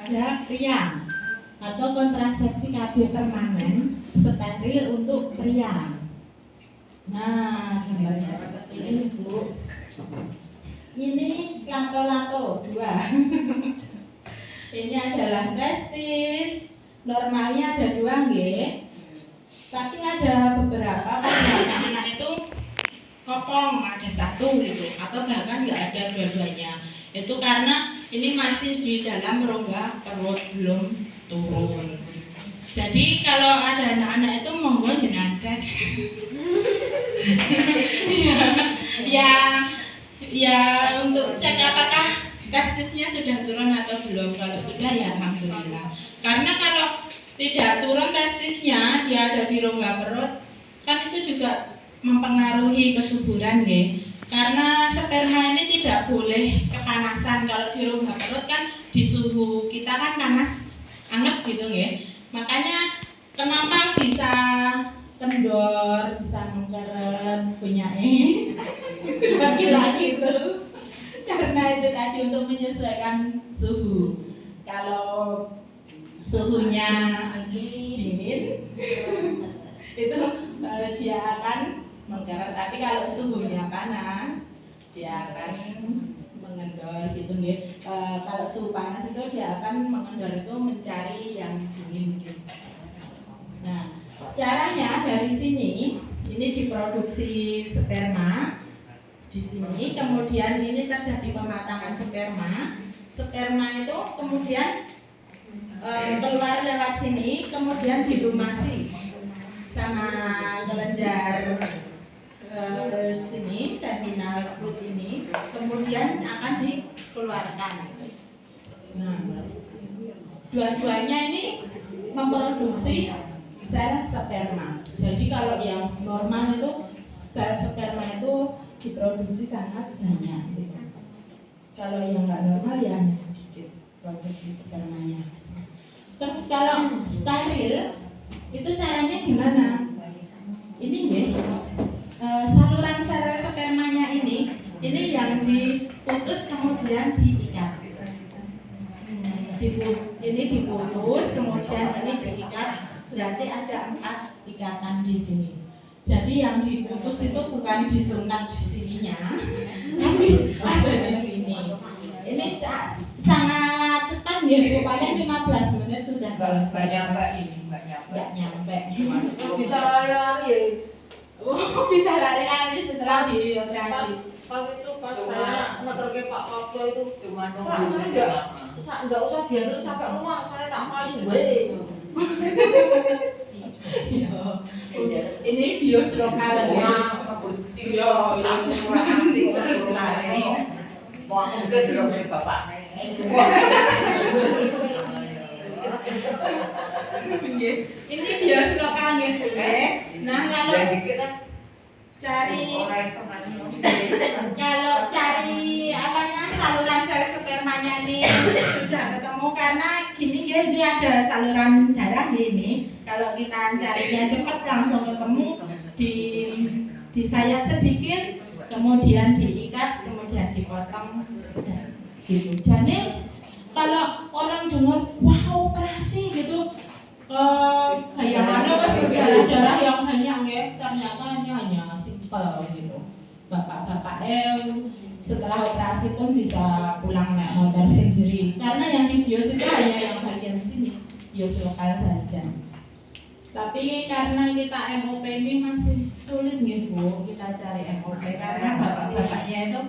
pada pria atau kontrasepsi KB permanen steril untuk pria. Nah, gambarnya seperti ini, Bu. Ini lato-lato 2. Ini adalah testis. Normalnya ada 2, nggih. Tapi ada beberapa anak itu kopong, ada 1 gitu, atau bahkan nggak ada dua-duanya. Itu karena ini masih di dalam rongga perut, belum turun. Jadi kalau ada anak-anak itu monggo jenengan cek. ya untuk cek apakah testisnya sudah turun atau belum. Kalau sudah ya alhamdulillah. Karena kalau tidak turun testisnya, dia ada di rongga perut, kan itu juga mempengaruhi kesuburan ya. Karena sperma ini tidak boleh kepanasan. Kalau di rongga perut kan di suhu kita kan panas anget gitu ya. Makanya kenapa bisa kendor, bisa mengkeret punyai laki-laki itu karena itu tadi untuk menyesuaikan suhu. Kalau suhunya dingin itu dia akan mengkeret, tapi kalau suhunya panas dia akan mengendor gitu nggih. Kalau suhu panas itu dia akan mengendor itu mencari yang dingin gitu. Nah, caranya dari sini ini diproduksi sperma di sini, kemudian ini terjadi pematangan sperma. Sperma itu kemudian keluar lewat sini, kemudian dilumasi sama kelenjar sini, seminal fluid ini, kemudian akan dikeluarkan. Nah, dua-duanya ini memproduksi sel sperma. Jadi kalau yang normal itu sel sperma itu diproduksi sangat banyak. Kalau yang nggak normal ya hanya sedikit produksi spermanya. Terus kalau steril itu caranya gimana? Ini nih saluran sel spermanya ini yang diputus kemudian diikat. Ini diputus kemudian ini diikat, berarti ada 4 ikatan di sini. Jadi yang diputus itu bukan disunat di sininya, tapi ada di sini. Ini sangat cepat ya Bu, paling 15 menit sudah selesai. Nggak nyampe. Bisa lari-lari. Oh, bisa lari-lari setelah dioperasi. Pas saya ngeterke Pak Kopto itu cuma Pak, saya nggak usah diantar sampai rumah, saya tak payu bae. Ini bios lokal ya. Terus lari. Mau aku ke dulu beli bapaknya. Ini bios lokal gitu ya. Nah, kalau cari apanya saluran sel spermanya ini sudah ketemu, karena gini ya, ini ada saluran darah ini. Kalau kita carinya cepat langsung ketemu, disayat sedikit, kemudian diikat, kemudian dipotong gitu. Jadi kalau orang dengar wah operasi gitu, bayangannya wes berdarah-darah yang hanya ternyata hanya simpel gitu. Bapak-bapak setelah operasi pun bisa pulang naik motor sendiri, karena yang di bios itu hanya yang bagian sini, bios lokal saja. Tapi karena kita MOP ini masih sulit nih Bu, kita cari MOP karena bapak-bapaknya itu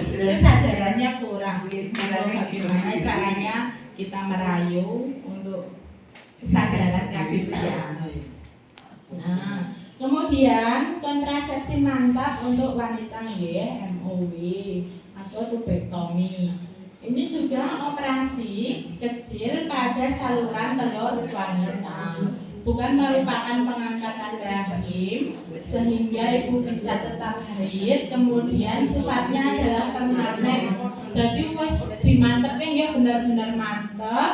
kesadarannya kurang gitu. Bagaimana caranya kita merayu untuk kesadaran kehidupan. Nah, kemudian kontrasepsi mantap untuk wanita MOW atau tubektomi. Ini juga operasi kecil pada saluran telur wanita, bukan merupakan pengangkatan rahim, sehingga ibu bisa tetap haid. Kemudian sifatnya adalah permanen, jadi wes dimantepin ya benar-benar mantep.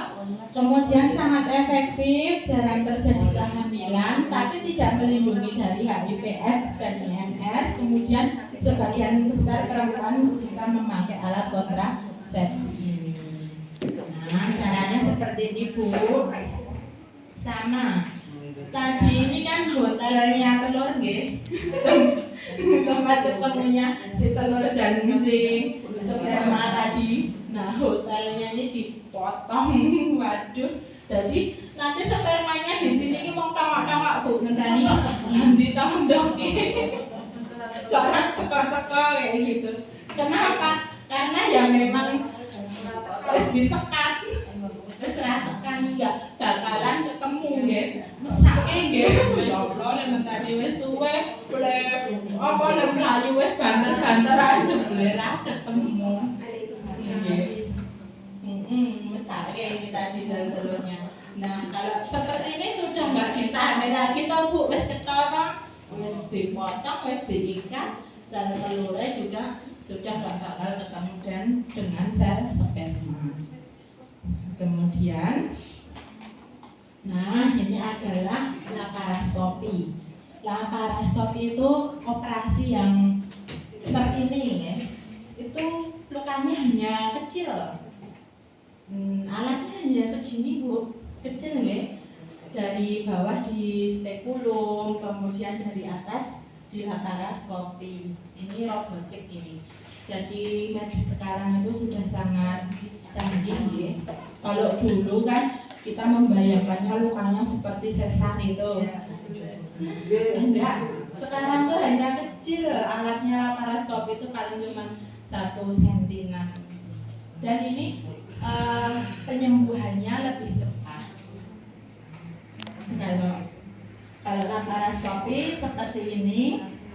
Kemudian sangat efektif, jarang terjadi kehamilan, tapi tidak melindungi dari HIV/AIDS dan IMS. Kemudian sebagian besar perempuan bisa memakai alat kontrasepsi. Nah, seperti ini Bu. Sama. Tadi ini kan hotelnya telur nggih. Tempat ketemunya si telur dan si sperma tadi. Nah, hotelnya ini dipotong. Waduh. Jadi nanti spermanya di sini ini mau tawak-tawak Bu ngenteni nanti tondok iki. Jangan teka-teka kayak gitu. Kenapa? Karena ya memang harus disekat. Wis ra tekan enggak bakalan ketemu nggih. Mesake nggih. Ya Allah nek tadi wis suwe boleh apa nek mlayu wis banter-banteran jebule ra ketemu. Nggih. Mesake iki tadi telurnya. Nah, kalau seperti ini sudah enggak bisa hamil lagi toh Bu, wis cekel toh. Wis dipotong, wis diikat, sel telurnya juga sudah enggak bakal ketemu dan dengan sel sperma. Kemudian, nah ini adalah laparoskopi. Laparoskopi itu operasi yang terkini ya. Itu lukanya hanya kecil. Alatnya hanya segini Bu, kecil ya. Dari bawah di spekulum, kemudian dari atas di laparoskopi. Ini robotik ini. Jadi medis sekarang itu sudah sangat canggih ya. Kalau dulu kan kita membayangkannya lukanya seperti sesar itu. Enggak. Sekarang tuh hanya kecil, alatnya laparoskopi itu paling cuma 1 cm. Dan ini penyembuhannya lebih cepat. Kalau laparoskopi seperti ini,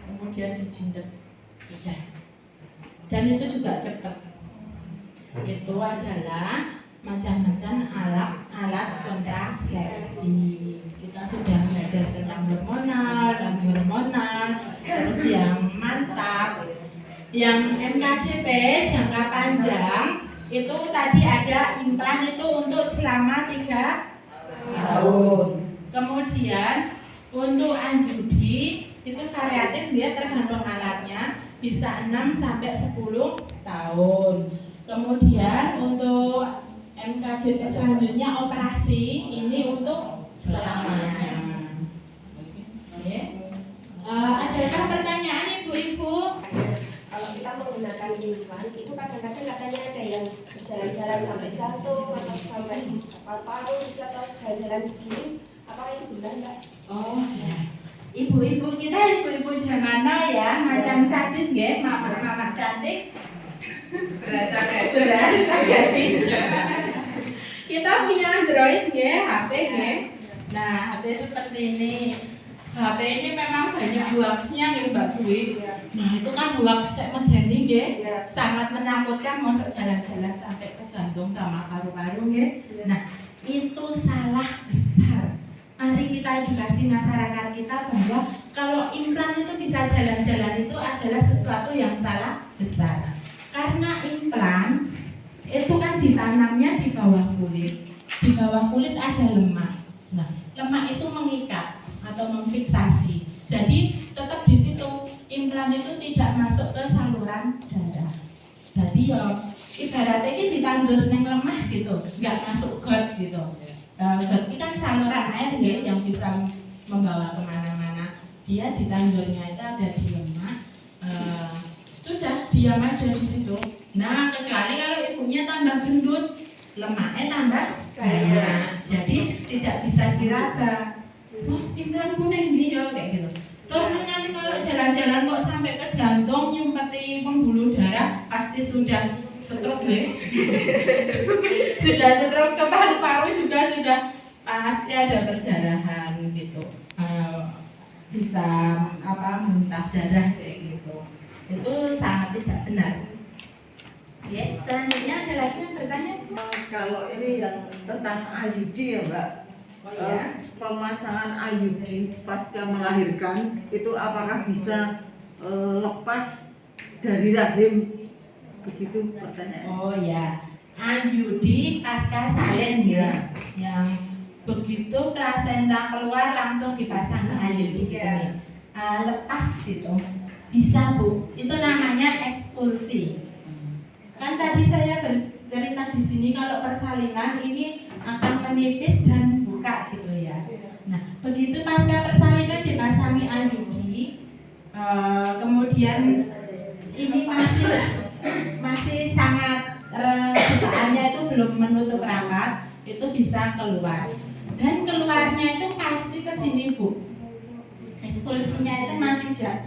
kemudian dijinjek, sudah. Dan itu juga cepat. Itu adalah macam-macam alat kontrasepsi. Kita sudah belajar tentang hormonal dan hormonal, terus yang mantap, yang MKJP jangka panjang itu tadi ada implan itu untuk selama 3 tahun. Kemudian untuk anjudi itu variatif, dia tergantung alatnya, bisa 6 sampai 10 tahun. Kemudian untuk MKJP selanjutnya operasi ini untuk selamanya. Adakah pertanyaan Ibu-ibu? Kalau kita menggunakan implan itu kadang-kadang katanya ada yang berjalan-jalan sampai jantung atau sampai paru-paru atau jalan-jalan begini, apakah itu benar enggak? Oh ya. Ibu-ibu kita ibu-ibu zaman now ya, macam sadis nggih, mama cantik. Berasa gadis. Kita punya Android nggih, HP nggih. Nah, HP seperti ini. HP ini memang banyak hoaxnya nih Mbak Dwi. Nah, itu kan hoax kayak medeni nggih. Sangat menakutkan, masuk jalan-jalan sampai ke jantung sama paru-paru nggih. Nah, itu salah besar. Mari kita edukasi masyarakat kita bahwa kalau implan itu bisa jalan-jalan itu adalah sesuatu yang salah besar. Karena implan itu kan ditanamnya di bawah kulit. Di bawah kulit ada lemak. Nah, lemak itu mengikat atau memfiksasi. Jadi tetap di situ. Implan itu tidak masuk ke saluran darah. Jadi ya ibaratnya ini ditandur neng lemah gitu, nggak masuk got gitu. Got ini kan saluran air ya, yang bisa membawa kemana-mana. Dia ditandurnya itu ada di lemak. Sudah diam aja di situ. Nah, kecuali kalau ibunya tambah gendut, lemaknya tambah banyak. Jadi tidak bisa diraba. Wah, implan kuning dia kayak gitu. Terus nanti kalau jalan-jalan kok sampai ke jantung, nyumpati pembuluh darah, pasti sudah stroke ya. Sudah stroke, ke paru-paru juga sudah pasti ada perdarahan gitu. Bisa muntah darah kayak gitu. Itu sangat tidak benar. Ya, selanjutnya ada lagi yang bertanya? Kalau ini yang tentang IUD ya Mbak, pemasangan IUD pasca melahirkan itu apakah bisa lepas dari rahim? Begitu pertanyaan. Oh ya, IUD pasca salin ya, yang begitu plasenta keluar langsung dipasang IUD gitu nih. Lepas gitu, bisa Bu. Itu namanya ekspulsi. Kan tadi saya bercerita di sini kalau persalinan ini akan menipis dan buka gitu ya. Nah, begitu pasca persalinan dipasangi IUD, kemudian ini masih sangat bukaannya itu belum menutup rapat, itu bisa keluar. Dan keluarnya itu pasti ke sini, Bu. Ekspulsinya itu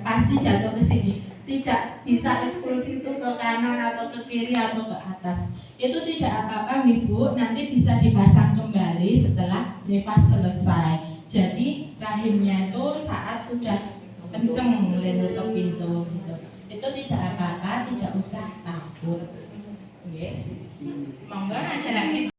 pasti jatuh ke sini. Tidak bisa ekspulsi itu ke kanan atau ke kiri atau ke atas. Itu tidak apa-apa nih Bu, nanti bisa dipasang kembali setelah nifas selesai. Jadi rahimnya itu saat sudah kenceng menutup pintu gitu. Itu tidak apa-apa, tidak usah takut. Oke. Monggo ada lagi.